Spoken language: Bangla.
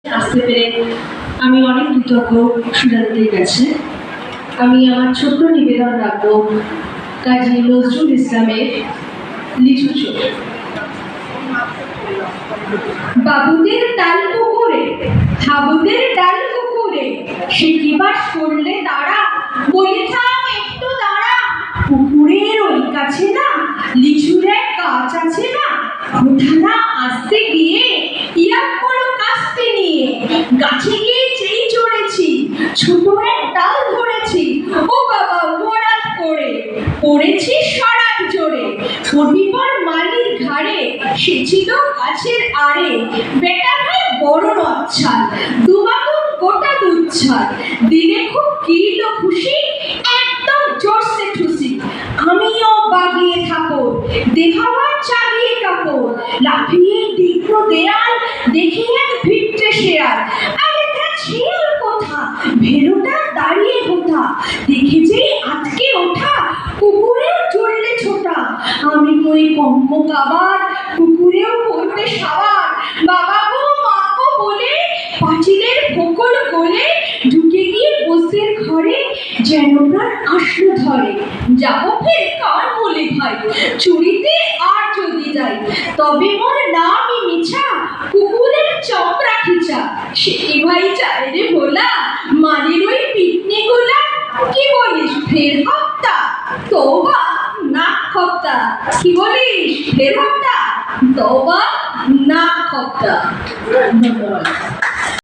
আসতে পেরে আমি অনেক কৃতজ্ঞ সুজাতাদের কাছে। আমি আমার ছোট্ট নিবেদন রাখবো কাজী নজরুল ইসলামের লিচু চোর। বাবুদের ডাল পুকুরে, হাবুদের ডাল পুকুরে, সে কি বাস করলে তারা, বলে থাম একটু দাঁড়া। পুকুরের ওই কাছে না লিচুর এক গাছ আছে না, ওঠানা আসতে গিয়ে ইয়াক বড় কাস্তে নিয়ে গাছে গিয়ে চেই চড়েছি, ছোট এক ডাল ধরেছি, ও বাবা মরাত করে পড়েছি সরাত জোরে। পর মালির ঘাড়ে সে ছিল গাছের আড়ে, বেটা ভাই বড় নচ্ছাল, দুবাগুন গোটা দুচ্ছাল, দিলে খুব কিলো খুশি, একদম জোরসে ঠুসি। আমিও বাগিয়ে থাকো দেখাবার চালিয়ে কাপড়, লাফিয়ে দিগ্ন দেয়াল দেখে এক ভিটে শেয়াল। আরে তা শেয়াল কোথা, ভেড়োটা দাঁড়িয়ে কোথা, দেখে যেই আটকে ওঠা, কুকুরেও চললে ছোটা। আমি কই কম্ম কাবার, কুকুরেও করতে সাবার। বাবা গো মা গো বলে পাঁচিলের ফোকর গলে ঢুকে গিয়ে বসের ঘরে, যেন প্রাণ আসলো ধরে। যাবো ফের কার বলে ভাই, চুরিতে আর যদি যাই, তবে মোর নামই মিছা, কুকুরের চমড়া খিচা। সে কি ভাই চায় রে ভোলা, মালির ওই পিটনি গোলা। কি বলিস ফের হপ্তা, তওবা নাক খপ্তা। কি বলিস ফের হপ্তা, তওবা নাক খপ্তা। ধন্যবাদ।